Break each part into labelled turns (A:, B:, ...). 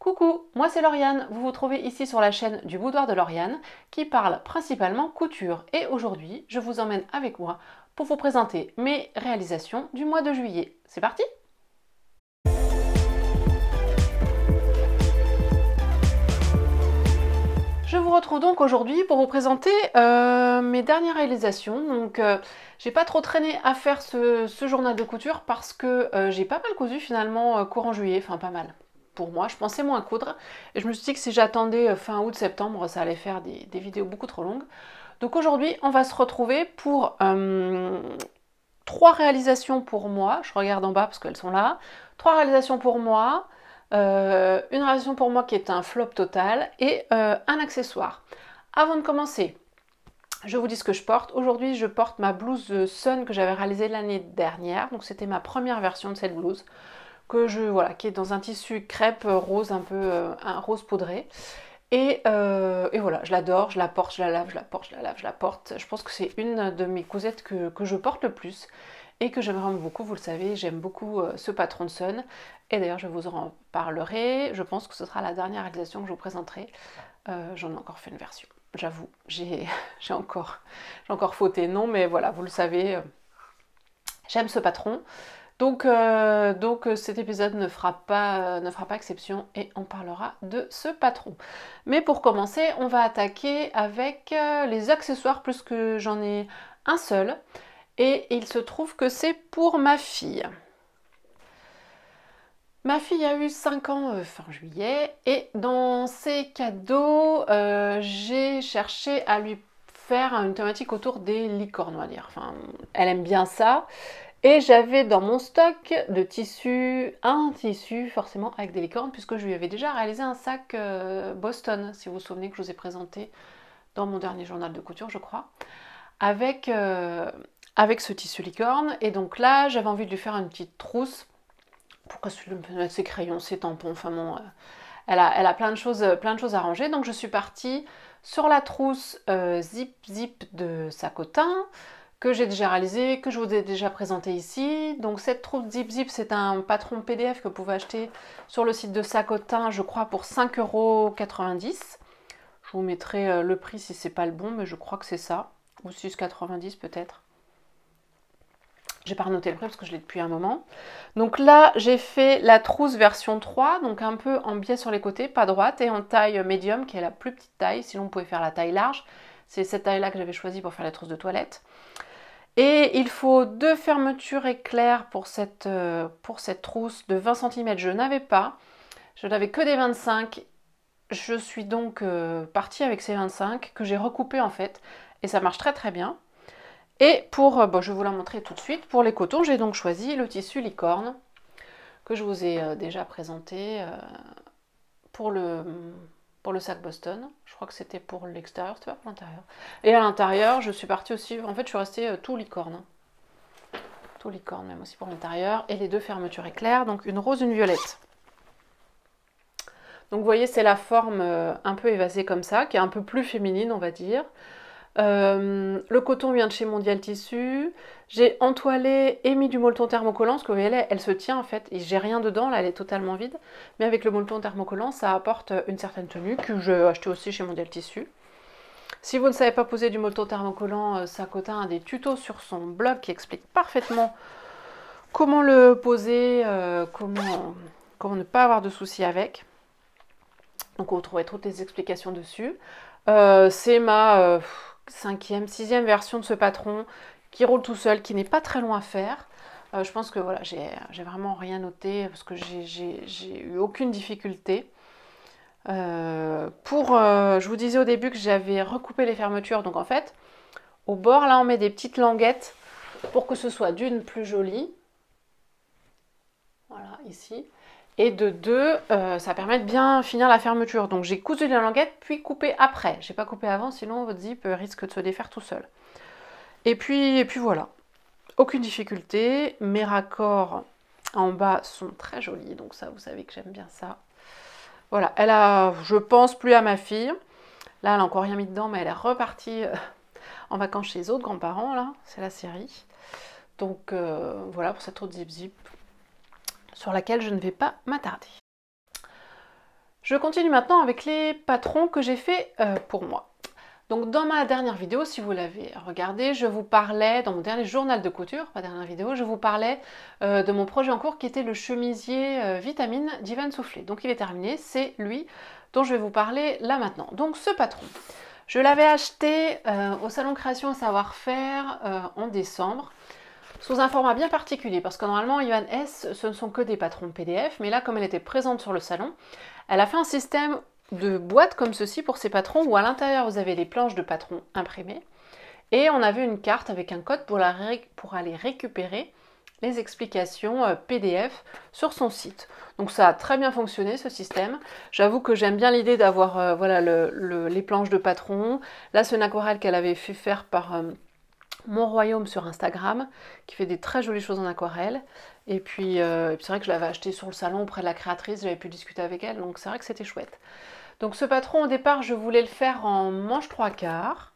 A: Coucou, moi c'est Lauriane, vous vous trouvez ici sur la chaîne du Boudoir de Lauriane qui parle principalement couture et aujourd'hui je vous emmène avec moi pour vous présenter mes réalisations du mois de juillet. C'est parti! Je vous retrouve donc aujourd'hui pour vous présenter mes dernières réalisations. Donc j'ai pas trop traîné à faire ce journal de couture parce que j'ai pas mal cousu finalement courant juillet, enfin pas mal. Pour moi, je pensais moins coudre et je me suis dit que si j'attendais fin août-septembre, ça allait faire des vidéos beaucoup trop longues. Donc aujourd'hui, on va se retrouver pour 3 réalisations pour moi. Je regarde en bas parce qu'elles sont là. 3 réalisations pour moi. Une réalisation pour moi qui est un flop total et un accessoire. Avant de commencer, je vous dis ce que je porte. Aujourd'hui, je porte ma blouse Sun que j'avais réalisée l'année dernière. Donc c'était ma première version de cette blouse qui est dans un tissu crêpe rose, un peu un rose poudré. Et voilà, je l'adore, je la porte, je la lave, je la porte, je la lave, je la porte. Je pense que c'est une de mes cousettes que je porte le plus et que j'aime vraiment beaucoup, vous le savez, j'aime beaucoup ce patron de Sun. Et d'ailleurs, je vous en parlerai, je pense que ce sera la dernière réalisation que je vous présenterai. J'en ai encore fait une version, j'avoue, j'ai encore fauté, non, mais voilà, vous le savez, j'aime ce patron. Donc cet épisode ne fera pas exception et on parlera de ce patron. Mais pour commencer, on va attaquer avec les accessoires plus que j'en ai un seul. Et il se trouve que c'est pour ma fille. Ma fille a eu 5 ans fin juillet et dans ses cadeaux, j'ai cherché à lui faire une thématique autour des licornes, on va dire. Enfin, elle aime bien ça. Et j'avais dans mon stock de tissus, un tissu forcément avec des licornes, puisque je lui avais déjà réalisé un sac Boston, si vous vous souvenez que je vous ai présenté dans mon dernier journal de couture, je crois, avec ce tissu licorne. Et donc là, j'avais envie de lui faire une petite trousse pour qu'elle puisse mettre ses crayons, ses tampons, enfin bon, elle a plein de choses à ranger. Donc je suis partie sur la trousse Zip Zip de Sacotin, que j'ai déjà réalisé, que je vous ai déjà présenté ici. Donc cette trousse Zip Zip, c'est un patron PDF que vous pouvez acheter sur le site de Sacotin, je crois pour 5,90 €. Je vous mettrai le prix si c'est pas le bon, mais je crois que c'est ça, ou 6,90 € peut-être. J'ai pas renoté le prix parce que je l'ai depuis un moment. Donc là, j'ai fait la trousse version 3, donc un peu en biais sur les côtés, pas droite, et en taille médium, qui est la plus petite taille. Sinon, vous pouvez faire la taille large. C'est cette taille-là que j'avais choisie pour faire la trousse de toilette. Et il faut 2 fermetures éclairs pour cette trousse de 20 cm. Je n'avais pas. Je n'avais que des 25. Je suis donc partie avec ces 25 que j'ai recoupé en fait. Et ça marche très très bien. Et pour, je vais vous la montrer tout de suite, pour les cotons, j'ai donc choisi le tissu licorne que je vous ai déjà présenté pour le sac Boston. Je crois que c'était pour l'extérieur, c'était pas pour l'intérieur. Et à l'intérieur, je suis partie aussi, en fait je suis restée tout licorne. Tout licorne, même aussi pour l'intérieur. Et les 2 fermetures éclairs, donc une rose, une violette. Donc vous voyez, c'est la forme un peu évasée comme ça, qui est un peu plus féminine, on va dire. Le coton vient de chez Mondial Tissu. J'ai entoilé et mis du molleton thermocollant, parce que vous voyez, elle se tient en fait. J'ai rien dedans, là elle est totalement vide. Mais avec le molleton thermocollant, ça apporte une certaine tenue que j'ai acheté aussi chez Mondial Tissu. Si vous ne savez pas poser du molleton thermocollant, Sacotin a des tutos sur son blog qui expliquent parfaitement comment le poser, comment ne pas avoir de soucis avec. Donc vous trouverez toutes les explications dessus. C'est ma 5e, 6e version de ce patron qui roule tout seul, qui n'est pas très long à faire. Je pense que voilà, j'ai vraiment rien noté parce que j'ai eu aucune difficulté. Je vous disais au début que j'avais recoupé les fermetures, donc en fait, au bord là on met des petites languettes pour que ce soit d'une plus jolie. Voilà, ici. Et de 2, ça permet de bien finir la fermeture. Donc j'ai cousu les languettes, puis coupé après. J'ai pas coupé avant, sinon votre zip risque de se défaire tout seul. Et puis voilà. Aucune difficulté. Mes raccords en bas sont très jolis, donc ça, vous savez que j'aime bien ça. Voilà, elle a, je pense, plus à ma fille. Là, elle a encore rien mis dedans, mais elle est repartie en vacances chez les autres grands-parents, là. C'est la série. Donc voilà pour cette autre zip-zip sur laquelle je ne vais pas m'attarder. Je continue maintenant avec les patrons que j'ai fait pour moi. Donc dans ma dernière vidéo, si vous l'avez regardé, je vous parlais, dans mon dernier journal de couture, pas dernière vidéo, je vous parlais de mon projet en cours qui était le chemisier vitamine d'Ivan Soufflé. Donc il est terminé, c'est lui dont je vais vous parler là maintenant. Donc ce patron, je l'avais acheté au Salon Création et Savoir-Faire en décembre, sous un format bien particulier, parce que normalement Ivan S, ce ne sont que des patrons PDF, mais là comme elle était présente sur le salon, elle a fait un système de boîte comme ceci pour ces patrons où à l'intérieur vous avez les planches de patrons imprimées et on avait une carte avec un code pour aller récupérer les explications PDF sur son site. Donc ça a très bien fonctionné ce système. J'avoue que j'aime bien l'idée d'avoir voilà, les planches de patrons. Là c'est une aquarelle qu'elle avait fait faire par Mon Royaume sur Instagram, qui fait des très jolies choses en aquarelle. Et puis c'est vrai que je l'avais acheté sur le salon auprès de la créatrice, j'avais pu discuter avec elle, donc c'est vrai que c'était chouette. Donc ce patron, au départ, je voulais le faire en manche 3/4.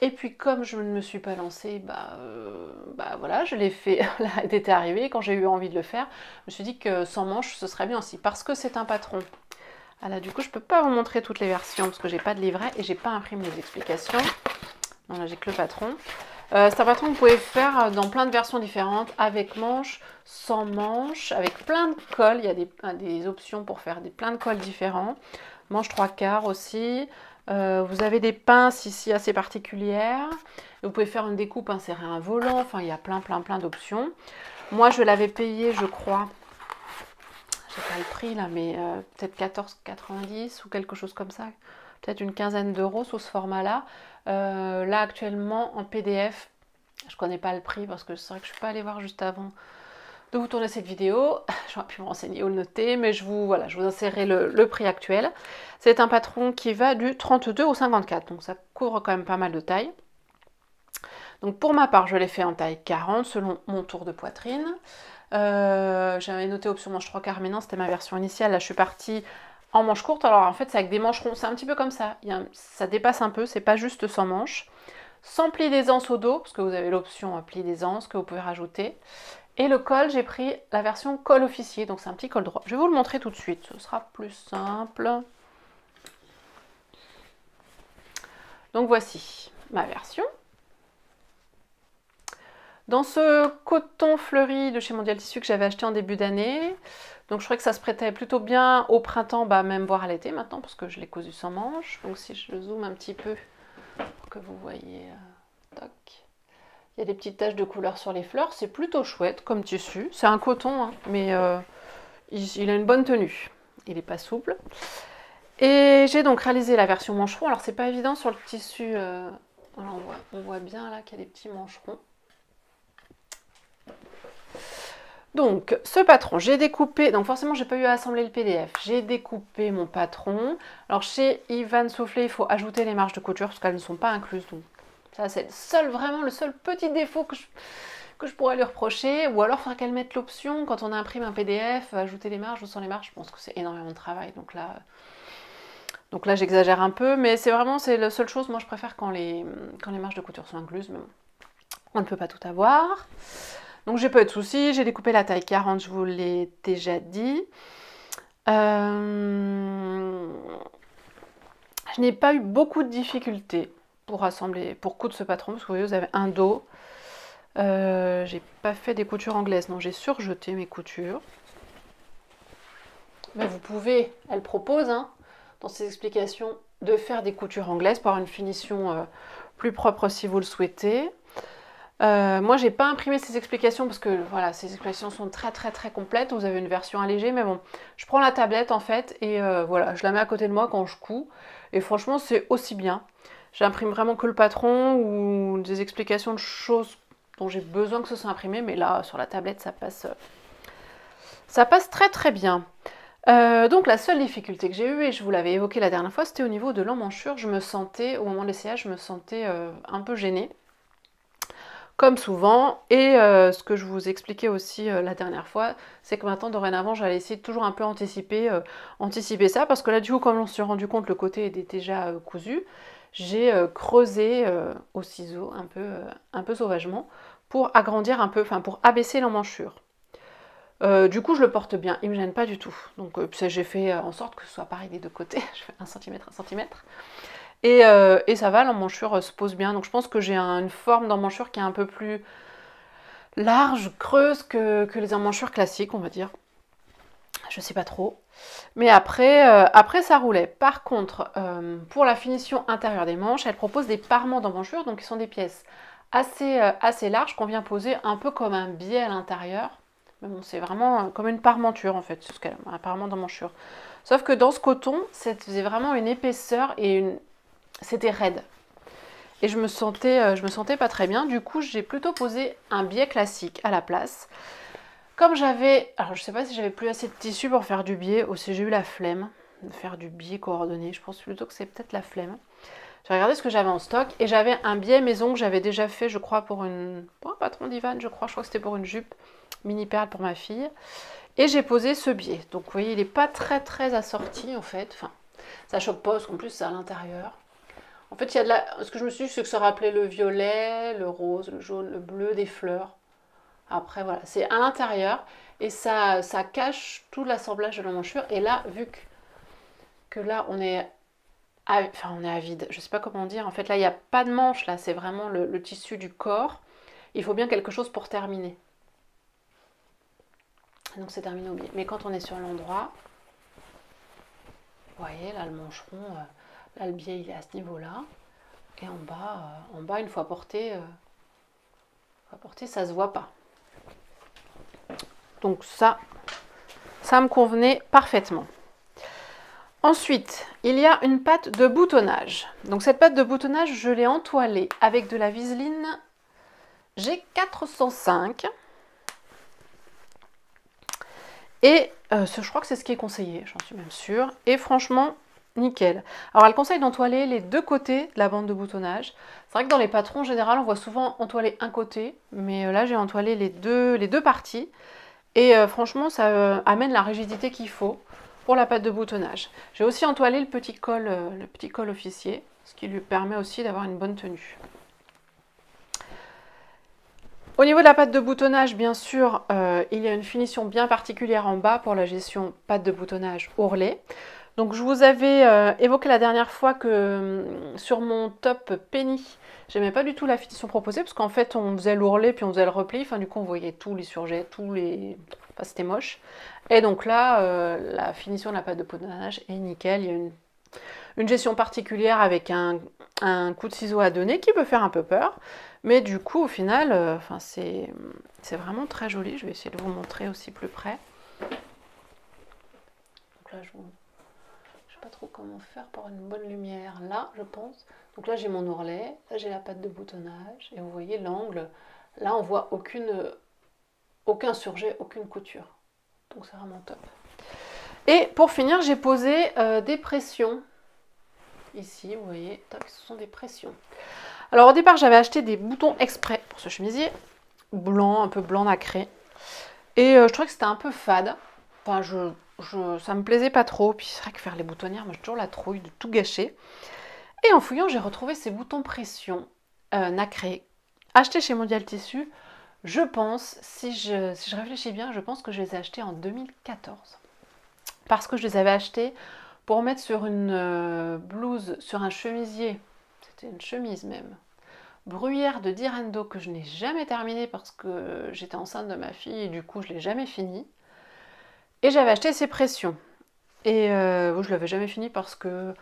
A: Et puis comme je ne me suis pas lancée, voilà, je l'ai fait, elle était arrivée, quand j'ai eu envie de le faire, je me suis dit que sans manche, ce serait bien aussi, parce que c'est un patron. Ah là, du coup, je ne peux pas vous montrer toutes les versions, parce que j'ai pas de livret et j'ai pas imprimé les explications. Non, là, j'ai que le patron. C'est un patron que vous pouvez faire dans plein de versions différentes, avec manche, sans manche, avec plein de cols. Il y a des options pour faire plein de cols différents. Manche 3/4 aussi. Vous avez des pinces ici assez particulières. Vous pouvez faire une découpe, insérer un volant. Enfin, il y a plein d'options. Moi, je l'avais payé, je crois. J'ai pas le prix là, mais peut-être 14,90 ou quelque chose comme ça. Peut-être une quinzaine d'euros sous ce format-là. Là, actuellement, en PDF, je ne connais pas le prix parce que c'est vrai que je ne suis pas allée voir juste avant de vous tourner cette vidéo. J'aurais pu me renseigner ou le noter, mais je vous insérerai le prix actuel. C'est un patron qui va du 32 au 54, donc ça couvre quand même pas mal de taille. Donc pour ma part, je l'ai fait en taille 40 selon mon tour de poitrine. J'avais noté option manche 3/4, mais non, c'était ma version initiale. Là, je suis partie en manche courte. Alors en fait, c'est avec des mancherons, c'est un petit peu comme ça. Ça dépasse un peu, c'est pas juste sans manche. Sans pli d'aisance au dos, parce que vous avez l'option pli d'aisance que vous pouvez rajouter. Et le col, j'ai pris la version col officier, donc c'est un petit col droit. Je vais vous le montrer tout de suite, ce sera plus simple. Donc voici ma version. Dans ce coton fleuri de chez Mondial Tissu que j'avais acheté en début d'année, donc je trouvais que ça se prêtait plutôt bien au printemps, même voire à l'été maintenant, parce que je l'ai cousu sans manche. Donc si je le zoome un petit peu, pour que vous voyez, toc. Il y a des petites taches de couleur sur les fleurs, c'est plutôt chouette comme tissu. C'est un coton, hein, mais il a une bonne tenue. Il n'est pas souple. Et j'ai donc réalisé la version mancheron. Alors c'est pas évident sur le tissu. Voilà, on voit bien là qu'il y a des petits mancherons. Donc ce patron, j'ai découpé, donc forcément j'ai pas eu à assembler le PDF, j'ai découpé mon patron. Alors chez Ivan Soufflé, il faut ajouter les marges de couture parce qu'elles ne sont pas incluses, donc ça c'est vraiment le seul petit défaut que je pourrais lui reprocher, ou alors il faudra qu'elle mette l'option quand on imprime un PDF, ajouter les marges ou sans les marges. Je pense que c'est énormément de travail, donc là j'exagère un peu, mais c'est la seule chose. Moi je préfère quand les marges de couture sont incluses, mais bon, on ne peut pas tout avoir. Donc j'ai pas eu de soucis, j'ai découpé la taille 40, je vous l'ai déjà dit. Je n'ai pas eu beaucoup de difficultés pour coudre ce patron, parce que vous voyez, vous avez un dos. J'ai pas fait des coutures anglaises, non, j'ai surjeté mes coutures. Mais vous pouvez, elle propose, hein, dans ses explications, de faire des coutures anglaises pour avoir une finition plus propre si vous le souhaitez. Moi, j'ai pas imprimé ces explications parce que voilà, ces explications sont très complètes. Vous avez une version allégée, mais bon, je prends la tablette en fait et voilà, je la mets à côté de moi quand je couds. Et franchement, c'est aussi bien. J'imprime vraiment que le patron ou des explications de choses dont j'ai besoin que ce soit imprimé, mais là, sur la tablette, ça passe très bien. Donc la seule difficulté que j'ai eue, et je vous l'avais évoqué la dernière fois, c'était au niveau de l'emmanchure. Je me sentais, au moment de l'essayage, je me sentais un peu gênée. Comme souvent, et ce que je vous expliquais aussi la dernière fois, c'est que maintenant, dorénavant, j'allais essayer de toujours un peu anticiper ça, parce que là, du coup, comme on s'est rendu compte, le côté était déjà cousu, j'ai creusé au ciseau un peu sauvagement, pour agrandir un peu, enfin pour abaisser l'emmanchure. Du coup, je le porte bien, il me gêne pas du tout. Donc, j'ai fait en sorte que ce soit pareil des deux côtés. Je fais 1 cm, 1 cm. Et ça va, l'emmanchure se pose bien. Donc, je pense que j'ai une forme d'emmanchure qui est un peu plus large, creuse que les emmanchures classiques, on va dire. Je sais pas trop. Mais après ça roulait. Par contre, pour la finition intérieure des manches, elle propose des parements d'emmanchure, donc qui sont des pièces assez larges qu'on vient poser un peu comme un biais à l'intérieur. Mais bon, c'est vraiment comme une parmenture en fait, c'est ce qu'elle a, un parement d'emmanchure. Sauf que dans ce coton, ça faisait vraiment une épaisseur et c'était raide. Et je me sentais pas très bien. Du coup, j'ai plutôt posé un biais classique à la place. Comme j'avais, alors je sais pas si j'avais plus assez de tissu pour faire du biais, ou si j'ai eu la flemme de faire du biais coordonné. Je pense plutôt que c'est peut-être la flemme. J'ai regardé ce que j'avais en stock et j'avais un biais maison que j'avais déjà fait, je crois, pour un patron d'Ivan, je crois que c'était pour une jupe mini perle pour ma fille. Et j'ai posé ce biais. Donc vous voyez, il n'est pas très très assorti en fait. Enfin, ça choque pas parce qu'en plus c'est à l'intérieur. En fait, il y a ce que je me suis dit, c'est que ça rappelait le violet, le rose, le jaune, le bleu, des fleurs. Après, voilà, c'est à l'intérieur et ça cache tout l'assemblage de l'emmanchure. Et là, vu que là, on est à vide, je sais pas comment dire. En fait, là, il n'y a pas de manche, là, c'est vraiment le tissu du corps. Il faut bien quelque chose pour terminer. Donc, c'est terminé au biais. Mais quand on est sur l'endroit, vous voyez, là, le mancheron, là, le biais, il est à ce niveau-là. Et en bas, une fois porté, ça se voit pas. Donc ça me convenait parfaitement. Ensuite, il y a une patte de boutonnage. Donc cette patte de boutonnage, je l'ai entoilée avec de la viseline G405. Et je crois que c'est ce qui est conseillé, j'en suis même sûre. Et franchement, nickel. Alors elle conseille d'entoiler les deux côtés de la bande de boutonnage. C'est vrai que dans les patrons, en général, on voit souvent entoiler un côté. Mais là, j'ai entoilé les deux parties. Et franchement, ça amène la rigidité qu'il faut pour la patte de boutonnage. J'ai aussi entoilé le petit col officier, ce qui lui permet aussi d'avoir une bonne tenue. Au niveau de la patte de boutonnage, bien sûr, il y a une finition bien particulière en bas pour la gestion patte de boutonnage ourlet. Donc je vous avais évoqué la dernière fois que sur mon top penny, j'aimais pas du tout la finition proposée parce qu'en fait on faisait l'ourlet puis on faisait le repli, enfin du coup on voyait tous les surjets, enfin c'était moche. Et donc là, la finition de la patte de boutonnage est nickel, il y a une gestion particulière avec un coup de ciseau à donner qui peut faire un peu peur. Mais du coup au final, enfin, c'est vraiment très joli, je vais essayer de vous montrer aussi plus près. Donc là je sais pas trop comment faire pour une bonne lumière là, je pense. Donc là j'ai mon ourlet, là j'ai la patte de boutonnage et vous voyez l'angle. Là on voit aucun surjet, aucune couture. Donc c'est vraiment top. Et pour finir, j'ai posé des pressions. Ici, vous voyez, tac, ce sont des pressions. Alors au départ, j'avais acheté des boutons exprès pour ce chemisier, blanc, un peu blanc nacré. Et je trouvais que c'était un peu fade. Enfin, ça me plaisait pas trop. Puis c'est vrai que faire les boutonnières, moi j'ai toujours la trouille de tout gâcher. Et en fouillant, j'ai retrouvé ces boutons pression nacrés, achetés chez Mondial Tissu. Je pense, si je réfléchis bien, je pense que je les ai achetés en 2014. Parce que je les avais achetés pour mettre sur une blouse, sur un chemisier. C'était une chemise même. Bruyère de Direndo que je n'ai jamais terminée parce que j'étais enceinte de ma fille et du coup je ne l'ai jamais fini. Et j'avais acheté ces pressions. Et je ne l'avais jamais fini parce que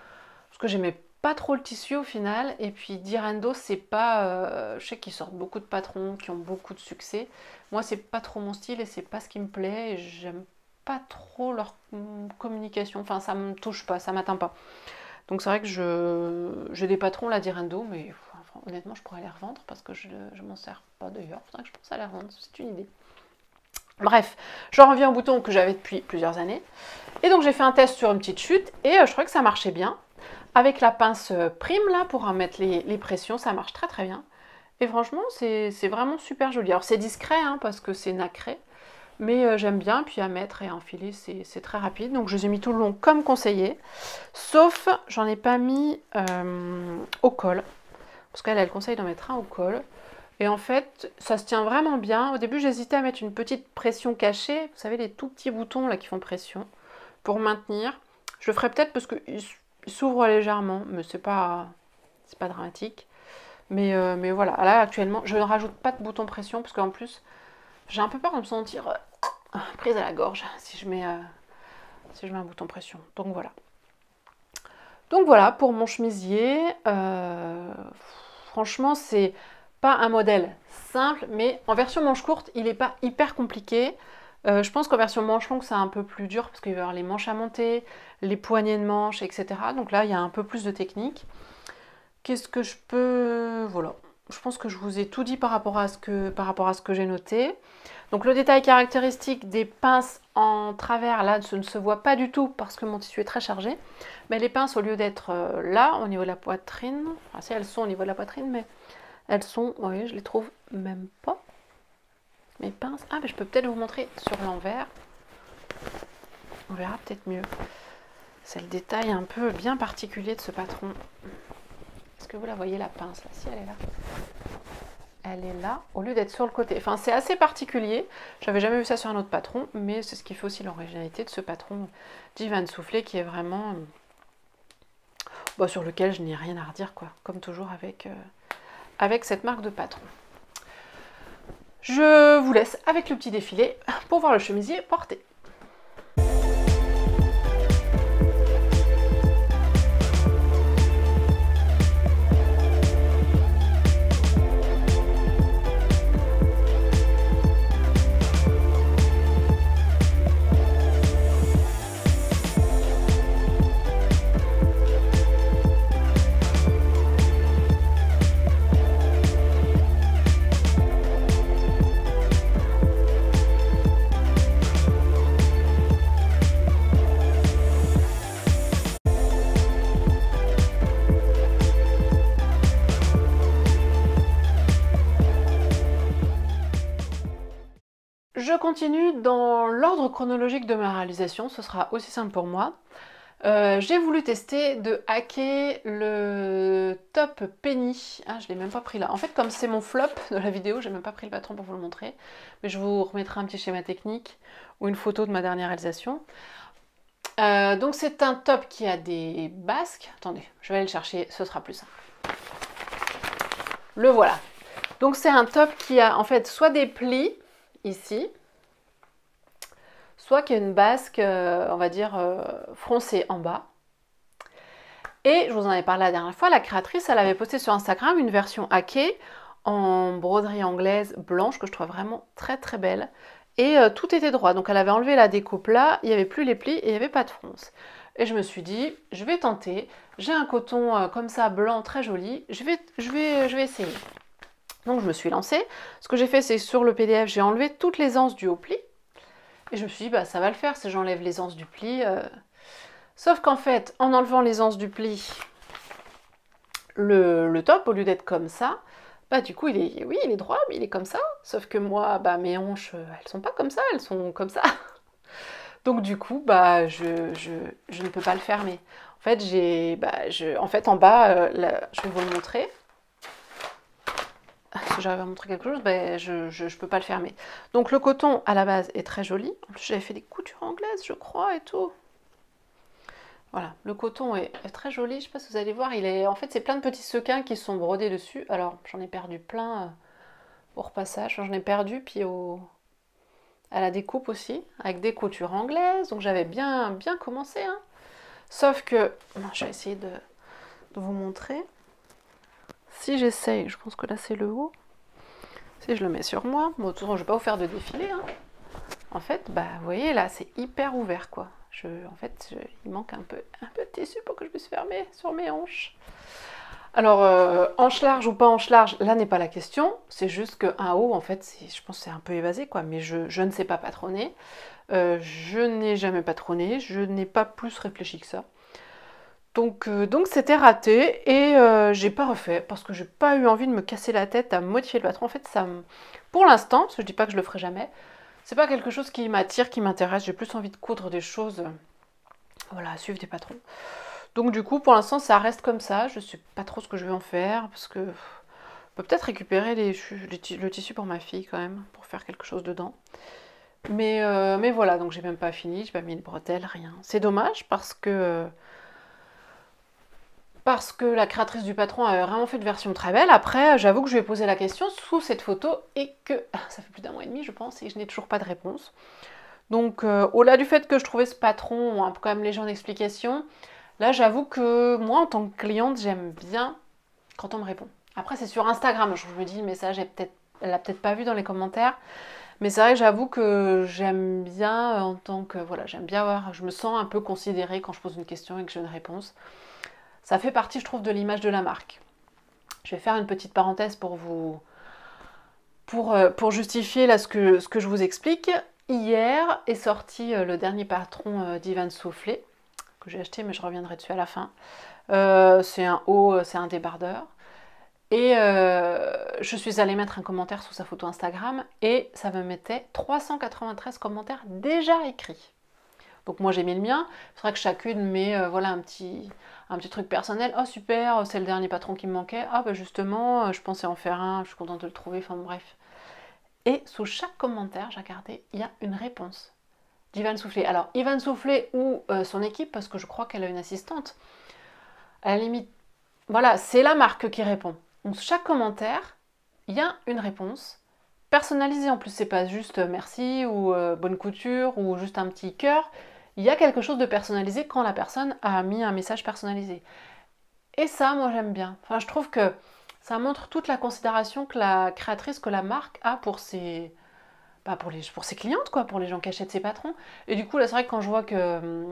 A: j'aimais pas trop le tissu au final. Et puis Direndo, c'est pas... je sais qu'ils sortent beaucoup de patrons qui ont beaucoup de succès. Moi, c'est pas trop mon style et c'est pas ce qui me plaît. Et j'aime pas trop leur communication. Enfin, ça me touche pas, ça m'atteint pas. Donc c'est vrai que j'ai des patrons là Direndo, mais enfin, honnêtement, je pourrais les revendre parce que je m'en sers pas d'ailleurs. Faudrait que je pense à les revendre, c'est une idée. Bref, j'en reviens au bouton que j'avais depuis plusieurs années. Et donc j'ai fait un test sur une petite chute et je trouvais que ça marchait bien. Avec la pince prime là pour en mettre les pressions, ça marche très très bien. Et franchement, c'est vraiment super joli. Alors c'est discret hein, parce que c'est nacré. Mais j'aime bien, puis à mettre et à enfiler, c'est très rapide. Donc je les ai mis tout le long comme conseillé. Sauf, j'en ai pas mis au col. Parce qu'elle conseille d'en mettre un au col. Et en fait, ça se tient vraiment bien. Au début, j'hésitais à mettre une petite pression cachée. Vous savez, les tout petits boutons là qui font pression pour maintenir. Je le ferai peut-être parce qu'il s'ouvre légèrement, mais c'est pas dramatique. Mais voilà, là actuellement, je ne rajoute pas de bouton pression parce qu'en plus, j'ai un peu peur de me sentir prise à la gorge si je mets un bouton pression. Donc voilà. Donc voilà pour mon chemisier. Franchement, c'est pas un modèle simple, mais en version manche courte, il n'est pas hyper compliqué. Je pense qu'en version manche longue, c'est un peu plus dur parce qu'il va y avoir les manches à monter, les poignées de manches, etc. Donc là, il y a un peu plus de technique. Qu'est-ce que je peux... Voilà. Je pense que je vous ai tout dit par rapport à ce que j'ai noté. Donc le détail caractéristique des pinces en travers, là, ce ne se voit pas du tout parce que mon tissu est très chargé. Mais les pinces, au lieu d'être là, au niveau de la poitrine, enfin si elles sont au niveau de la poitrine, mais elles sont, vous voyez, je les trouve même pas. Mes pinces. Ah, mais je peux peut-être vous montrer sur l'envers. On verra peut-être mieux. C'est le détail un peu bien particulier de ce patron. Est-ce que vous la voyez, la pince là? Si, elle est là. Elle est là, au lieu d'être sur le côté. Enfin, c'est assez particulier. J'avais jamais vu ça sur un autre patron, mais c'est ce qui fait aussi l'originalité de ce patron d'Ivan Soufflé, qui est vraiment... sur lequel je n'ai rien à redire, quoi. Comme toujours avec cette marque de patron. Je vous laisse avec le petit défilé pour voir le chemisier porté. Je continue dans l'ordre chronologique de ma réalisation, ce sera aussi simple pour moi. J'ai voulu tester de hacker le top Penny. Ah, je l'ai même pas pris là. En fait, comme c'est mon flop de la vidéo, j'ai même pas pris le patron pour vous le montrer. Mais je vous remettrai un petit schéma technique ou une photo de ma dernière réalisation. Donc c'est un top qui a des basques. Attendez, je vais aller le chercher, ce sera plus simple. Le voilà. Donc c'est un top qui a en fait soit des plis ici, soit qu'il y a une basque, on va dire, froncée en bas. Et je vous en avais parlé la dernière fois, la créatrice, elle avait posté sur Instagram une version hackée en broderie anglaise blanche que je trouve vraiment très très belle. Et tout était droit, donc elle avait enlevé la découpe là, il n'y avait plus les plis et il n'y avait pas de fronce. Et je me suis dit, je vais tenter, j'ai un coton comme ça blanc très joli, je vais essayer. Donc je me suis lancée. Ce que j'ai fait, c'est sur le PDF, j'ai enlevé toutes les anses du haut pli. Et je me suis dit, bah, ça va le faire si j'enlève les anses du pli. Sauf qu'en fait, en enlevant les anses du pli, le top, au lieu d'être comme ça, bah du coup, il est droit, mais il est comme ça. Sauf que moi, bah, mes hanches, elles sont pas comme ça, elles sont comme ça. Donc du coup, bah, je ne peux pas le fermer. En fait, en bas, je vais vous le montrer. Si j'arrive à montrer quelque chose, ben, je ne peux pas le fermer. Donc le coton à la base est très joli. En plus j'avais fait des coutures anglaises, je crois, et tout. Voilà, le coton est très joli. Je ne sais pas si vous allez voir, en fait c'est plein de petits sequins qui sont brodés dessus. Alors j'en ai perdu plein au repassage. J'en ai perdu puis à la découpe aussi, avec des coutures anglaises. Donc j'avais bien commencé. Hein. Sauf que, je vais essayer de vous montrer. Si j'essaye, je pense que là c'est le haut. Si je le mets sur moi, bon, de toute façon, je ne vais pas vous faire de défilé. Hein. En fait, bah, vous voyez, là, c'est hyper ouvert, quoi. Il manque un peu de tissu pour que je puisse fermer sur mes hanches. Alors, hanche large ou pas hanche large, là n'est pas la question. C'est juste qu'un haut, en fait, je pense que c'est un peu évasé, quoi. Mais je ne sais pas patronner. Je n'ai jamais patronné. Je n'ai pas plus réfléchi que ça. Donc c'était raté et j'ai pas refait parce que j'ai pas eu envie de me casser la tête à modifier le patron. En fait, pour l'instant, parce que je dis pas que je le ferai jamais, c'est pas quelque chose qui m'attire, qui m'intéresse. J'ai plus envie de coudre des choses, voilà, suivre des patrons. Donc du coup, pour l'instant, ça reste comme ça. Je sais pas trop ce que je vais en faire parce que peut peut-être récupérer le tissu pour ma fille quand même, pour faire quelque chose dedans. Mais voilà, donc j'ai même pas fini, j'ai pas mis de bretelles, rien. C'est dommage parce que la créatrice du patron a vraiment fait une version très belle. Après, j'avoue que je lui ai posé la question sous cette photo et que ça fait plus d'1 mois et demi, je pense, et je n'ai toujours pas de réponse. Donc, au-delà du fait que je trouvais ce patron un peu quand même léger en explication, là, j'avoue que moi, en tant que cliente, j'aime bien quand on me répond. Après, c'est sur Instagram, je me dis, le message, elle l'a peut-être pas vu dans les commentaires. Mais c'est vrai que j'avoue que j'aime bien en tant que... Voilà, j'aime bien voir, je me sens un peu considérée quand je pose une question et que j'ai une réponse. Ça fait partie, je trouve, de l'image de la marque. Je vais faire une petite parenthèse pour justifier là ce que je vous explique. Hier est sorti le dernier patron d'Ivan Soufflé, que j'ai acheté, mais je reviendrai dessus à la fin. C'est un haut, c'est un débardeur. Et je suis allée mettre un commentaire sous sa photo Instagram et ça me mettait 393 commentaires déjà écrits. Donc moi j'ai mis le mien, c'est vrai que chacune met voilà, un petit truc personnel. Oh super, c'est le dernier patron qui me manquait. Ah bah justement, je pensais en faire un, je suis contente de le trouver, enfin bref. Et sous chaque commentaire, j'ai regardé, il y a une réponse d'Ivan Soufflé. Alors Ivan Soufflé ou son équipe, parce que je crois qu'elle a une assistante, à la limite, voilà, c'est la marque qui répond. Donc chaque commentaire, il y a une réponse personnalisée. En plus, c'est pas juste merci ou bonne couture ou juste un petit cœur. Il y a quelque chose de personnalisé quand la personne a mis un message personnalisé. Et ça, moi j'aime bien. Enfin, je trouve que ça montre toute la considération que la créatrice, que la marque a pour ses, pour ses clientes, quoi, pour les gens qui achètent ses patrons. Et du coup, là, c'est vrai que quand je vois que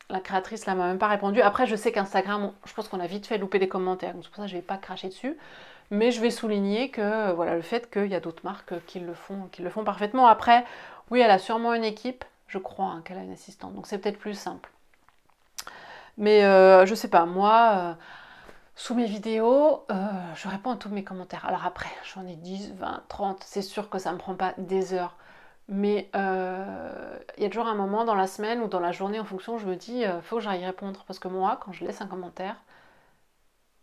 A: la créatrice, là, m'a même pas répondu. Après, je sais qu'Instagram, je pense qu'on a vite fait louper des commentaires. Donc, c'est pour ça que je vais pas cracher dessus. Mais je vais souligner que, voilà, le fait qu'il y a d'autres marques qui le font parfaitement. Après, oui, elle a sûrement une équipe. Je crois hein, qu'elle a une assistante. Donc, c'est peut-être plus simple. Mais je sais pas, moi... sous mes vidéos, je réponds à tous mes commentaires. Alors après, j'en ai 10, 20, 30. C'est sûr que ça ne me prend pas des heures. Mais il y a toujours un moment dans la semaine ou dans la journée en fonction où je me dis, faut que j'aille répondre. Parce que moi, quand je laisse un commentaire,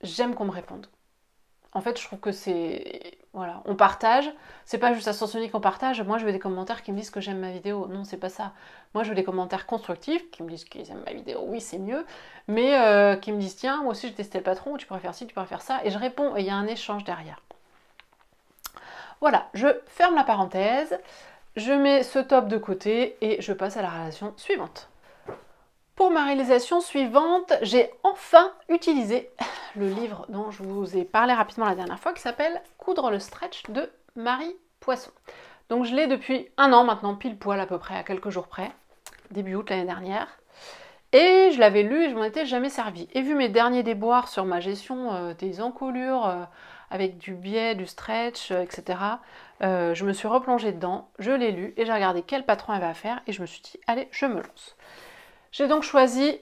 A: j'aime qu'on me réponde. En fait, je trouve que c'est... Voilà, on partage. C'est pas juste à sens unique qu'on partage. Moi, je veux des commentaires qui me disent que j'aime ma vidéo. Non, c'est pas ça. Moi, je veux des commentaires constructifs qui me disent qu'ils aiment ma vidéo. Oui, c'est mieux. Mais qui me disent, tiens, moi aussi, j'ai testé le patron. Tu pourrais faire ci, tu pourrais faire ça. Et je réponds. Et il y a un échange derrière. Voilà, je ferme la parenthèse. Je mets ce top de côté et je passe à la réalisation suivante. Pour ma réalisation suivante, j'ai enfin utilisé le livre dont je vous ai parlé rapidement la dernière fois, qui s'appelle « Coudre le stretch » de Marie Poisson. Donc je l'ai depuis 1 an maintenant, pile poil à peu près, à quelques jours près, début août l'année dernière. Et je l'avais lu et je m'en étais jamais servi. Et vu mes derniers déboires sur ma gestion des encolures, avec du biais, du stretch, etc., je me suis replongée dedans, je l'ai lu et j'ai regardé quel patron elle va faire et je me suis dit, allez, je me lance. J'ai donc choisi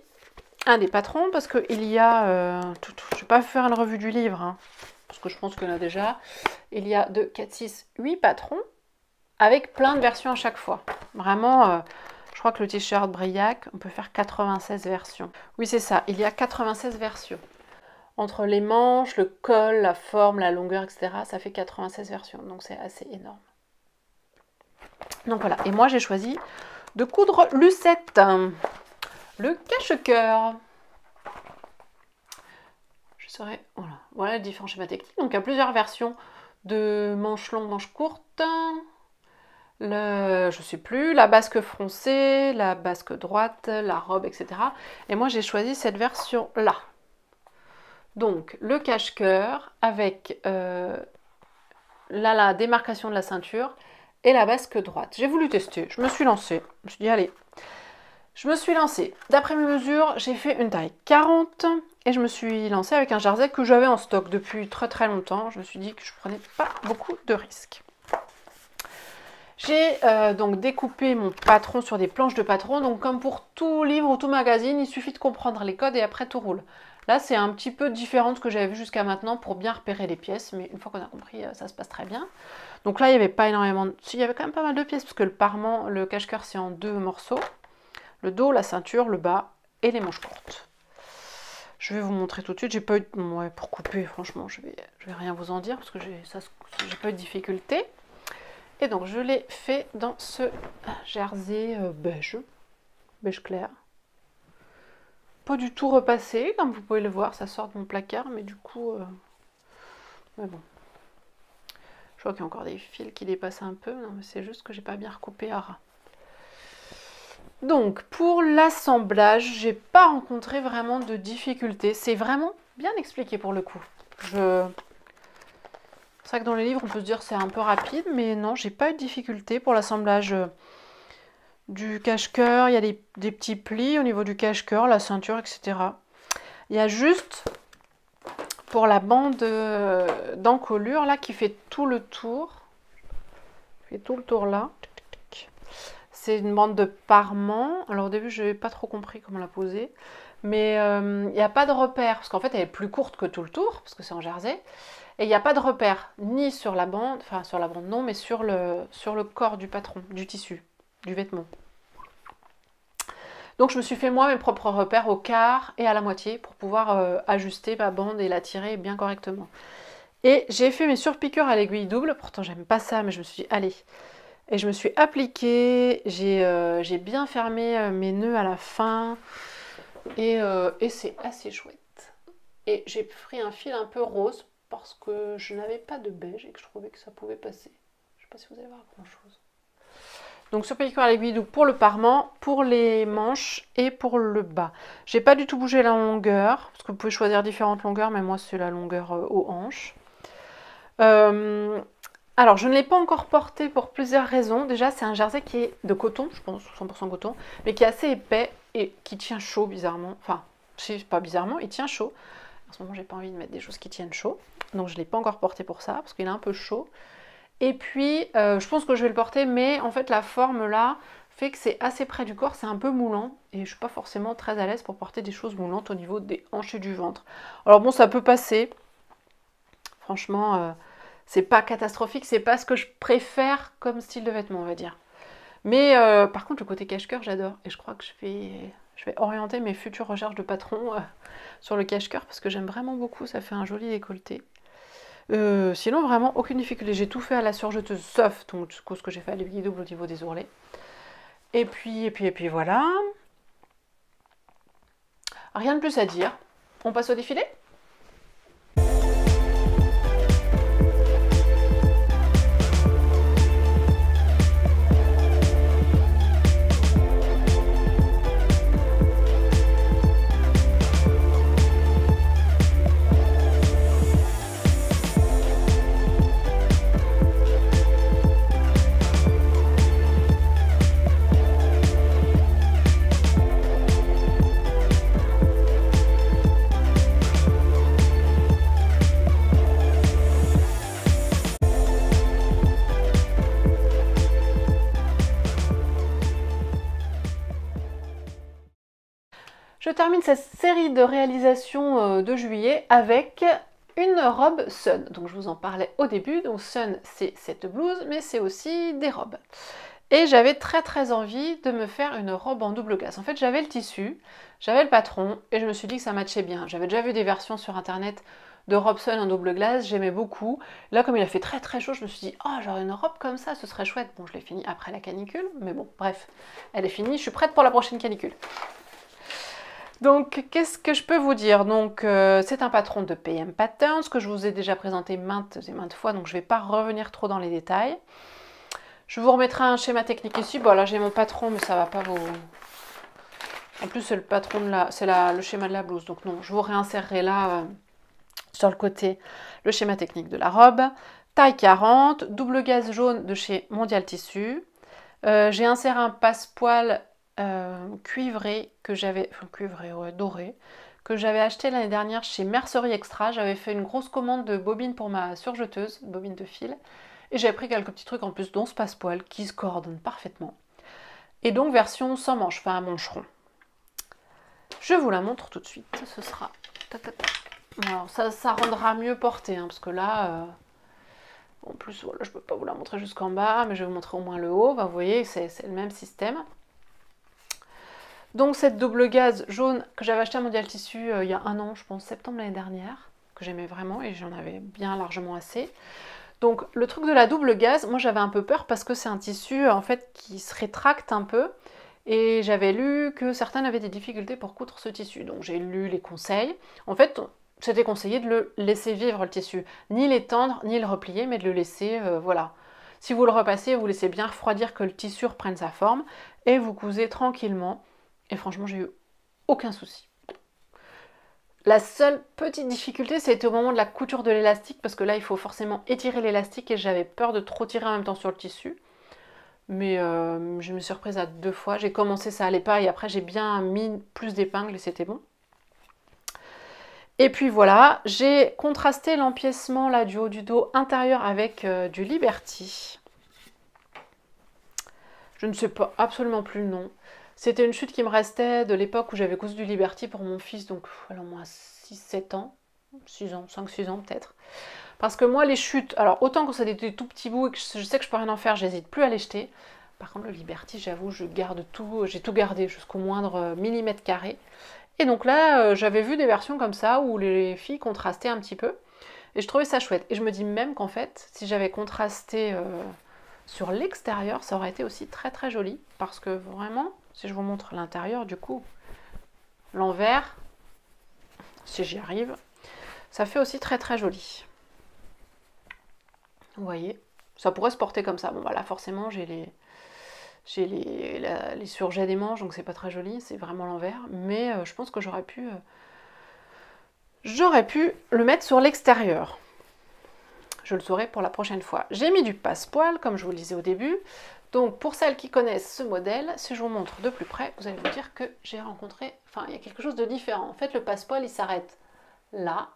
A: un des patrons parce qu'il y a... je ne vais pas faire une revue du livre, hein, parce que je pense qu'il y en a déjà. Il y a 2, 4, 6, 8 patrons avec plein de versions à chaque fois. Vraiment, je crois que le t-shirt Briac, on peut faire 96 versions. Oui, c'est ça, il y a 96 versions. Entre les manches, le col, la forme, la longueur, etc., ça fait 96 versions. Donc c'est assez énorme. Donc voilà, et moi j'ai choisi de coudre Lucette. Le cache-cœur. Je serai... Voilà le différent schéma technique. Donc il y a plusieurs versions de manches longues, manches courtes. Je sais plus, la basque froncée, la basque droite, la robe, etc. Et moi j'ai choisi cette version-là. Donc le cache-cœur avec la démarcation de la ceinture et la basque droite. J'ai voulu tester, je me suis lancée. Je me suis dit allez. Je me suis lancée. D'après mes mesures, j'ai fait une taille 40 et je me suis lancée avec un jersey que j'avais en stock depuis très très longtemps. Je me suis dit que je ne prenais pas beaucoup de risques. J'ai donc découpé mon patron sur des planches de patron. Donc comme pour tout livre ou tout magazine, il suffit de comprendre les codes et après tout roule. Là, c'est un petit peu différent de ce que j'avais vu jusqu'à maintenant pour bien repérer les pièces. Mais une fois qu'on a compris, ça se passe très bien. Donc là, il n'y avait pas énormément... Si, il y avait quand même pas mal de pièces parce que le parement, le cache-cœur, c'est en 2 morceaux. Le dos, la ceinture, le bas et les manches courtes. Je vais vous montrer tout de suite. J'ai pas eu... Ouais, pour couper, franchement, je vais rien vous en dire parce que j'ai pas eu de difficulté. Et donc, je l'ai fait dans ce jersey beige clair. Pas du tout repassé, comme vous pouvez le voir, ça sort de mon placard, mais du coup... Mais bon. Je vois qu'il y a encore des fils qui dépassent un peu, non, mais c'est juste que j'ai pas bien recoupé à ras. Donc, pour l'assemblage, j'ai pas rencontré vraiment de difficultés. C'est vraiment bien expliqué pour le coup. C'est vrai que dans les livres, on peut se dire que c'est un peu rapide, mais non, j'ai pas eu de difficulté pour l'assemblage du cache-cœur. Il y a des petits plis au niveau du cache-cœur, la ceinture, etc. Il y a juste pour la bande d'encolure là qui fait tout le tour. Fait tout le tour là. C'est une bande de parement. Alors au début, je n'avais pas trop compris comment la poser. Mais il n'y a pas de repère, parce qu'en fait, elle est plus courte que tout le tour, parce que c'est en jersey. Et il n'y a pas de repère, ni sur la bande, enfin sur la bande non, mais sur le corps du patron, du tissu, du vêtement. Donc je me suis fait moi mes propres repères au quart et à la moitié pour pouvoir ajuster ma bande et la tirer bien correctement. Et j'ai fait mes surpiqûres à l'aiguille double, pourtant j'aime pas ça, mais je me suis dit allez. Et je me suis appliquée, j'ai bien fermé mes nœuds à la fin et c'est assez chouette. Et j'ai pris un fil un peu rose parce que je n'avais pas de beige et que je trouvais que ça pouvait passer. Je ne sais pas si vous allez voir grand chose. Donc sur pellicule à l'aiguille double pour le parement, pour les manches et pour le bas. J'ai pas du tout bougé la longueur, parce que vous pouvez choisir différentes longueurs, mais moi c'est la longueur aux hanches. Alors je ne l'ai pas encore porté pour plusieurs raisons. Déjà c'est un jersey qui est de coton, je pense 100% coton, mais qui est assez épais et qui tient chaud bizarrement. Enfin, c'est pas bizarrement, il tient chaud. En ce moment j'ai pas envie de mettre des choses qui tiennent chaud, donc je ne l'ai pas encore porté pour ça, parce qu'il est un peu chaud. Et puis, je pense que je vais le porter, mais en fait, la forme là fait que c'est assez près du corps, c'est un peu moulant. Et je ne suis pas forcément très à l'aise pour porter des choses moulantes au niveau des hanches et du ventre. Alors bon, ça peut passer. Franchement, c'est pas catastrophique, c'est pas ce que je préfère comme style de vêtement, on va dire. Mais par contre, le côté cache-cœur, j'adore. Et je crois que je vais orienter mes futures recherches de patron sur le cache-cœur, parce que j'aime vraiment beaucoup, ça fait un joli décolleté. Sinon vraiment aucune difficulté, j'ai tout fait à la surjeteuse sauf donc ce que j'ai fait à l'aiguille double au niveau des ourlets. Et puis voilà. Rien de plus à dire. On passe au défilé ? Je termine cette série de réalisations de juillet avec une robe Sun. Donc je vous en parlais au début. Donc Sun, c'est cette blouse, mais c'est aussi des robes. Et j'avais très envie de me faire une robe en double glace. En fait, j'avais le tissu, j'avais le patron, et je me suis dit que ça matchait bien. J'avais déjà vu des versions sur internet de robe Sun en double glace, j'aimais beaucoup. Là, comme il a fait très chaud, je me suis dit, oh, j'aurais une robe comme ça, ce serait chouette. Bon, je l'ai finie après la canicule, mais bon, bref, elle est finie, je suis prête pour la prochaine canicule. Donc, qu'est-ce que je peux vous dire? Donc, c'est un patron de PM Patterns que je vous ai déjà présenté maintes et maintes fois, donc je ne vais pas revenir trop dans les détails. Je vous remettrai un schéma technique ici. Bon, là, j'ai mon patron, mais ça ne va pas vous... En plus, c'est le patron de la... c'est le schéma de la blouse, donc non, je vous réinsérerai là, sur le côté, le schéma technique de la robe. Taille 40, double gaze jaune de chez Mondial Tissu. J'ai inséré un passepoil cuivré que j'avais, enfin cuivré, ouais, doré, que j'avais acheté l'année dernière chez Mercerie Extra. J'avais fait une grosse commande de bobines pour ma surjeteuse, bobine de fil, et j'avais pris quelques petits trucs en plus, dont ce passepoil qui se coordonne parfaitement. Et donc version sans manche, enfin à mancheron. Je vous la montre tout de suite. Ce sera. Alors ça rendra mieux porté, hein, parce que là. En plus, voilà, je ne peux pas vous la montrer jusqu'en bas, mais je vais vous montrer au moins le haut. Bah, vous voyez, c'est le même système. Donc cette double gaze jaune que j'avais acheté à Mondial Tissu il y a un an, je pense, septembre l'année dernière, que j'aimais vraiment et j'en avais bien largement assez. Donc le truc de la double gaze, moi j'avais un peu peur parce que c'est un tissu en fait qui se rétracte un peu et j'avais lu que certains avaient des difficultés pour coudre ce tissu. Donc j'ai lu les conseils. En fait, c'était conseillé de le laisser vivre le tissu, ni l'étendre ni le replier, mais de le laisser, voilà. Si vous le repassez, vous laissez bien refroidir que le tissu reprenne sa forme et vous cousez tranquillement. Et franchement, j'ai eu aucun souci. La seule petite difficulté, c'était au moment de la couture de l'élastique, parce que là, il faut forcément étirer l'élastique et j'avais peur de trop tirer en même temps sur le tissu. Mais je me suis reprise à 2 fois. J'ai commencé, ça allait pas, et après, j'ai bien mis plus d'épingles et c'était bon. Et puis voilà, j'ai contrasté l'empiècement là du haut du dos intérieur avec du Liberty. Je ne sais pas absolument plus le nom. C'était une chute qui me restait de l'époque où j'avais cousu du Liberty pour mon fils, donc alors moi 6-7 ans, 6 ans, 5-6 ans peut-être. Parce que moi les chutes, alors autant quand c'est des tout petits bouts et que je sais que je peux rien en faire, j'hésite plus à les jeter. Par contre le Liberty, j'avoue, je garde tout, j'ai tout gardé jusqu'au moindre millimètre carré. Et donc là, j'avais vu des versions comme ça où les filles contrastaient un petit peu. Et je trouvais ça chouette. Et je me dis même qu'en fait, si j'avais contrasté sur l'extérieur, ça aurait été aussi très très joli. Parce que vraiment, si je vous montre l'intérieur, du coup, l'envers, si j'y arrive, ça fait aussi très très joli. Vous voyez, ça pourrait se porter comme ça. Bon, voilà, forcément, j'ai les surjets des manches, donc c'est pas très joli, c'est vraiment l'envers. Mais je pense que j'aurais pu le mettre sur l'extérieur. Je le saurai pour la prochaine fois. J'ai mis du passe-poil, comme je vous le disais au début. Donc pour celles qui connaissent ce modèle, si je vous montre de plus près, vous allez vous dire que j'ai rencontré, enfin il y a quelque chose de différent. En fait le passe-poil il s'arrête là,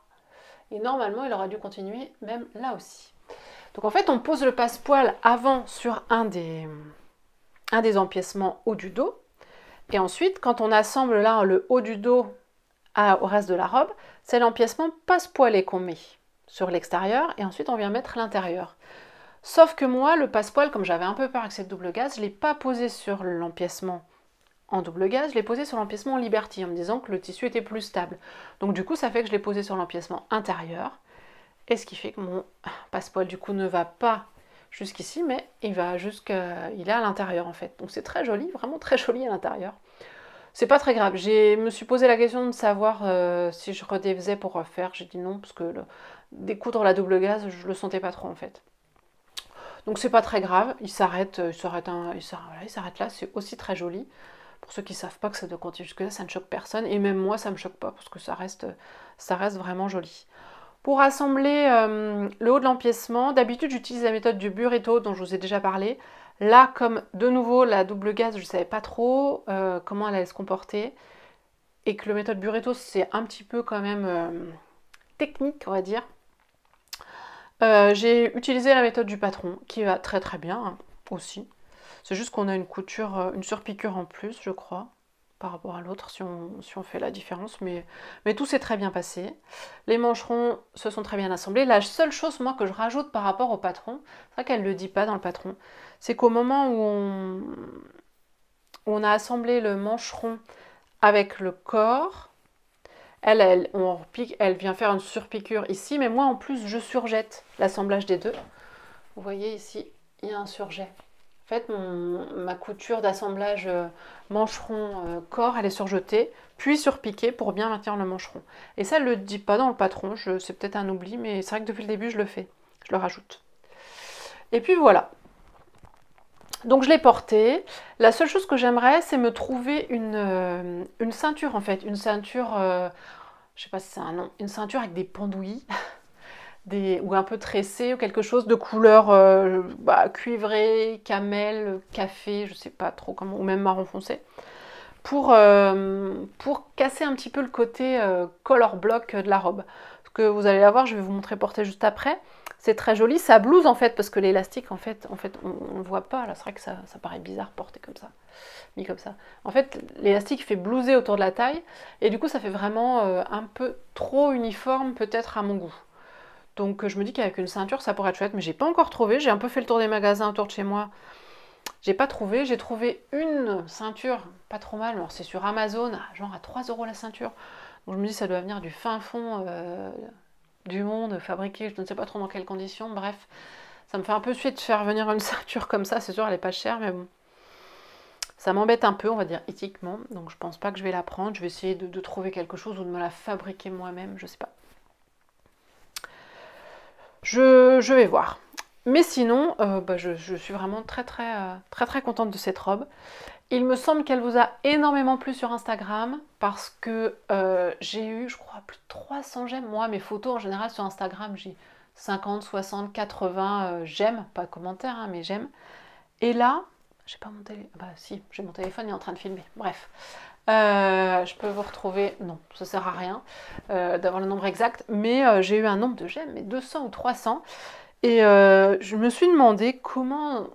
A: et normalement il aurait dû continuer même là aussi. Donc en fait on pose le passe-poil avant sur un des empiècements haut du dos, et ensuite quand on assemble là le haut du dos au reste de la robe, c'est l'empiècement passe-poilé qu'on met sur l'extérieur, et ensuite on vient mettre l'intérieur. Sauf que moi, le passe-poil, comme j'avais un peu peur avec cette double gaze, je ne l'ai pas posé sur l'empiècement en double gaze, je l'ai posé sur l'empiècement en Liberty, en me disant que le tissu était plus stable. Donc du coup, ça fait que je l'ai posé sur l'empiècement intérieur, et ce qui fait que mon passe-poil, du coup, ne va pas jusqu'ici, mais il est à l'intérieur, en fait. Donc c'est très joli, vraiment très joli à l'intérieur. C'est pas très grave, je me suis posé la question de savoir si je redéfaisais pour refaire, j'ai dit non, parce que découdre la double gaze, je le sentais pas trop, en fait. Donc c'est pas très grave, il s'arrête là, c'est aussi très joli. Pour ceux qui ne savent pas que ça doit continuer jusque-là, ça ne choque personne. Et même moi, ça ne me choque pas, parce que ça reste vraiment joli. Pour assembler le haut de l'empiècement, d'habitude j'utilise la méthode du burrito dont je vous ai déjà parlé. Là, comme de nouveau la double gaze, je ne savais pas trop comment elle allait se comporter. Et que la méthode burrito, c'est un petit peu quand même technique, on va dire. J'ai utilisé la méthode du patron, qui va très très bien hein, aussi. C'est juste qu'on a une couture, une surpiqûre en plus, je crois, par rapport à l'autre, si on fait la différence. Mais tout s'est très bien passé. Les mancherons se sont très bien assemblés. La seule chose, moi, que je rajoute par rapport au patron, c'est vrai qu'elle ne le dit pas dans le patron, c'est qu'au moment où on a assemblé le mancheron avec le corps, elle vient faire une surpiqûre ici, mais moi en plus je surjette l'assemblage des deux. Vous voyez ici, il y a un surjet. En fait, ma couture d'assemblage mancheron-corps, elle est surjetée, puis surpiquée pour bien maintenir le mancheron. Et ça, elle ne le dit pas dans le patron, c'est peut-être un oubli, mais c'est vrai que depuis le début, je le fais. Je le rajoute. Et puis voilà. Donc je l'ai porté. La seule chose que j'aimerais, c'est me trouver une ceinture en fait. Une ceinture, je sais pas si c'est un nom, une ceinture avec des pendouillis. Ou un peu tressé, ou quelque chose de couleur cuivrée, camel, café, je sais pas trop comment, ou même marron foncé, pour casser un petit peu le côté color block de la robe. Parce que vous allez la voir, je vais vous montrer porter juste après. C'est très joli, ça blouse en fait, parce que l'élastique, en fait on ne voit pas, là c'est vrai que ça paraît bizarre porté comme ça, mis comme ça. En fait, l'élastique fait blouser autour de la taille, et du coup ça fait vraiment un peu trop uniforme peut-être à mon goût. Donc je me dis qu'avec une ceinture ça pourrait être chouette, mais j'ai pas encore trouvé. J'ai un peu fait le tour des magasins autour de chez moi J'ai pas trouvé, j'ai trouvé une ceinture pas trop mal, alors c'est sur Amazon, genre à 3 € la ceinture. Donc je me dis ça doit venir du fin fond du monde, fabriqué, je ne sais pas trop dans quelles conditions, bref. Ça me fait un peu suer de faire venir une ceinture comme ça, c'est sûr elle est pas chère, mais bon. Ça m'embête un peu, on va dire éthiquement, donc je pense pas que je vais la prendre. Je vais essayer de trouver quelque chose ou de me la fabriquer moi-même, je sais pas. Je vais voir. Mais sinon, je suis vraiment très contente de cette robe. Il me semble qu'elle vous a énormément plu sur Instagram parce que j'ai eu, je crois, plus de 300 j'aime. Moi, mes photos en général sur Instagram, j'ai 50, 60, 80 j'aime, pas commentaires, hein, mais j'aime. Et là, j'ai pas mon téléphone. Bah si, j'ai mon téléphone, il est en train de filmer. Bref. Je peux vous retrouver, non, ça sert à rien d'avoir le nombre exact, mais j'ai eu un nombre de j'aime, mais 200 ou 300. Et je me suis demandé comment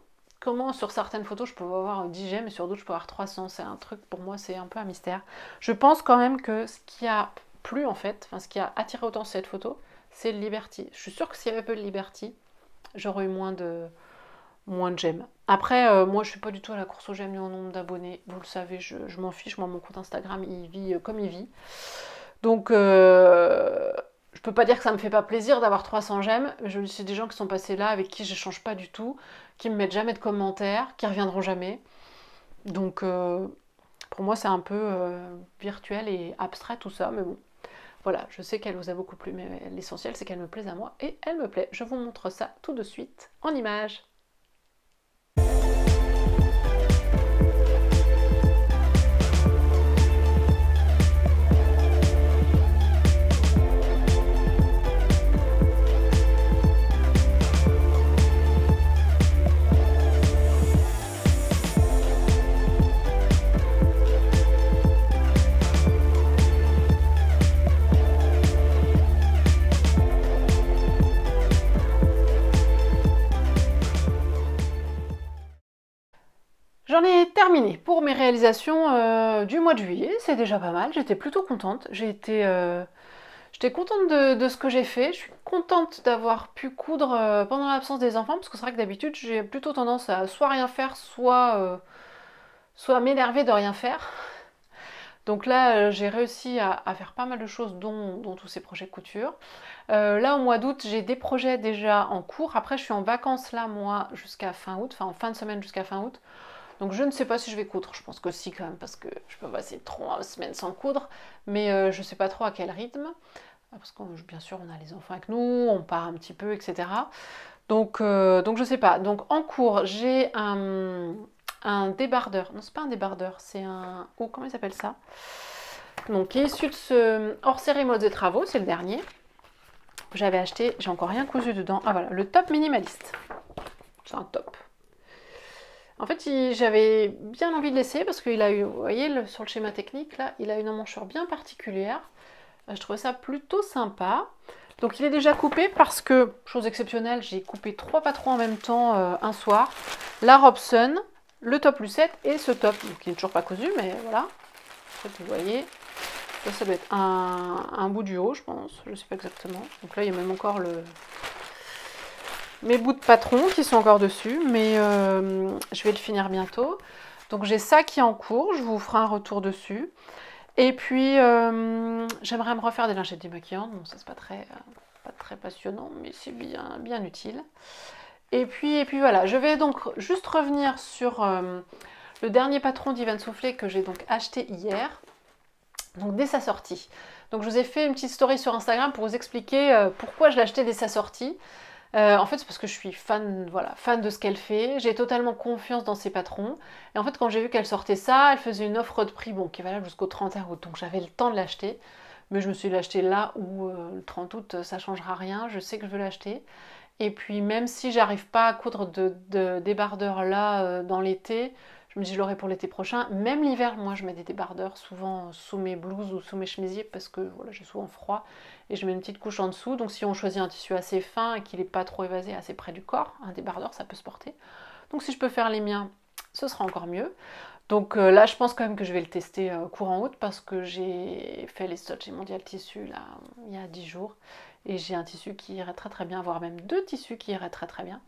A: sur certaines photos je pouvais avoir 10 j'aime et sur d'autres je peux avoir 300. C'est un truc, pour moi, c'est un peu un mystère. Je pense quand même que ce qui a plu en fait, enfin ce qui a attiré autant cette photo, c'est le Liberty. Je suis sûre que s'il y avait peu de Liberty, j'aurais eu moins de j'aime. Après, moi je suis pas du tout à la course aux j'aime ni au nombre d'abonnés. Vous le savez, je m'en fiche. Moi, mon compte Instagram, il vit comme il vit. Donc, je peux pas dire que ça me fait pas plaisir d'avoir 300 j'aime. C'est des gens qui sont passés là, avec qui j'échange pas du tout, qui me mettent jamais de commentaires, qui reviendront jamais. Donc, pour moi, c'est un peu virtuel et abstrait tout ça. Mais bon, voilà, je sais qu'elle vous a beaucoup plu, mais l'essentiel, c'est qu'elle me plaise à moi. Et elle me plaît. Je vous montre ça tout de suite en images. J'en ai terminé pour mes réalisations du mois de juillet, c'est déjà pas mal, j'étais plutôt contente, j'étais contente de ce que j'ai fait, je suis contente d'avoir pu coudre pendant l'absence des enfants, parce que c'est vrai que d'habitude j'ai plutôt tendance à soit rien faire, soit m'énerver de rien faire. Donc là, j'ai réussi à faire pas mal de choses, dont tous ces projets couture. Là, au mois d'août, j'ai des projets déjà en cours. Après, je suis en vacances là, moi, jusqu'à fin août, enfin en fin de semaine jusqu'à fin août. Donc je ne sais pas si je vais coudre, je pense que si quand même, parce que je peux passer 3 semaines sans coudre, mais je ne sais pas trop à quel rythme, parce que bien sûr on a les enfants avec nous, on part un petit peu, etc. Donc je ne sais pas. Donc en cours, j'ai un débardeur, non c'est pas un débardeur, c'est un... Oh, comment il s'appelle ça? Donc qui est issu de ce hors-série mode des travaux, c'est le dernier. J'avais acheté, j'ai encore rien cousu dedans. Ah voilà, le top minimaliste. C'est un top. En fait, j'avais bien envie de l'essayer parce qu'il a eu, vous voyez, sur le schéma technique, là, il a une emmanchure bien particulière. Je trouvais ça plutôt sympa. Donc il est déjà coupé parce que, chose exceptionnelle, j'ai coupé 3 patrons en même temps un soir. La Robson, le top lucette et ce top, donc qui n'est toujours pas cousu, mais voilà. En fait, vous voyez, ça doit être un bout du haut, je pense, je ne sais pas exactement. Donc là, il y a même encore mes bouts de patron qui sont encore dessus, mais je vais le finir bientôt. Donc j'ai ça qui est en cours, je vous ferai un retour dessus. Et puis j'aimerais me refaire des lingettes démaquillantes, bon ça c'est pas très passionnant, mais c'est bien utile. Et puis voilà, je vais donc juste revenir sur le dernier patron d'Yvan Soufflé que j'ai donc acheté hier, donc dès sa sortie. Donc je vous ai fait une petite story sur Instagram pour vous expliquer pourquoi je l'ai acheté dès sa sortie. En fait, c'est parce que je suis fan, voilà, fan de ce qu'elle fait. J'ai totalement confiance dans ses patrons. Et en fait, quand j'ai vu qu'elle sortait ça, elle faisait une offre de prix, bon, qui est valable jusqu'au 31 août. Donc j'avais le temps de l'acheter. Mais je me suis l'acheter là où le 30 août, ça changera rien. Je sais que je veux l'acheter. Et puis, même si j'arrive pas à coudre de débardeurs là dans l'été, je me dis je l'aurai pour l'été prochain. Même l'hiver, moi, je mets des débardeurs souvent sous mes blouses ou sous mes chemisiers parce que voilà, j'ai souvent froid. Et je mets une petite couche en dessous, donc si on choisit un tissu assez fin et qu'il n'est pas trop évasé, assez près du corps, un débardeur ça peut se porter. Donc si je peux faire les miens, ce sera encore mieux. Donc là je pense quand même que je vais le tester courant août parce que j'ai fait les soldes chez Mondial Tissu là il y a 10 jours et j'ai un tissu qui irait très bien, voire même 2 tissus qui iraient très bien.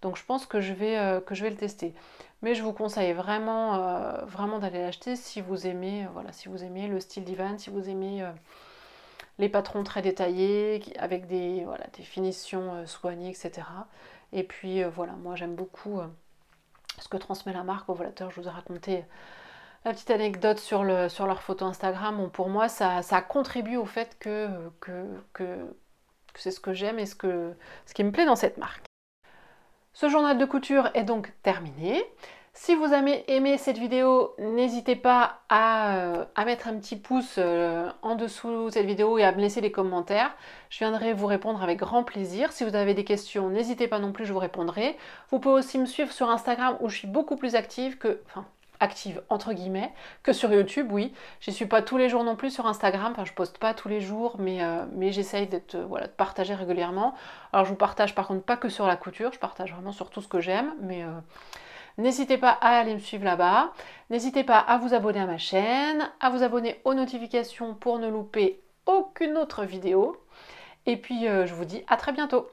A: Donc je pense que je vais le tester. Mais je vous conseille vraiment d'aller l'acheter si vous aimez, voilà, si vous aimez le style d'Ivan, si vous aimez les patrons très détaillés, avec des finitions soignées, etc. Et puis voilà, moi j'aime beaucoup ce que transmet la marque. Au Volateur, je vous ai raconté la petite anecdote sur leur photo Instagram. Bon, pour moi, ça contribue au fait que c'est ce que j'aime et ce qui me plaît dans cette marque. Ce journal de couture est donc terminé. Si vous avez aimé cette vidéo, n'hésitez pas à mettre un petit pouce en dessous de cette vidéo et à me laisser des commentaires. Je viendrai vous répondre avec grand plaisir. Si vous avez des questions, n'hésitez pas non plus, je vous répondrai. Vous pouvez aussi me suivre sur Instagram où je suis beaucoup plus active active entre guillemets, que sur YouTube, oui. Je suis pas tous les jours non plus sur Instagram, enfin je poste pas tous les jours, mais j'essaye de partager régulièrement. Alors je vous partage par contre pas que sur la couture, je partage vraiment sur tout ce que j'aime, mais n'hésitez pas à aller me suivre là-bas. N'hésitez pas à vous abonner à ma chaîne, à vous abonner aux notifications pour ne louper aucune autre vidéo. Et puis je vous dis à très bientôt.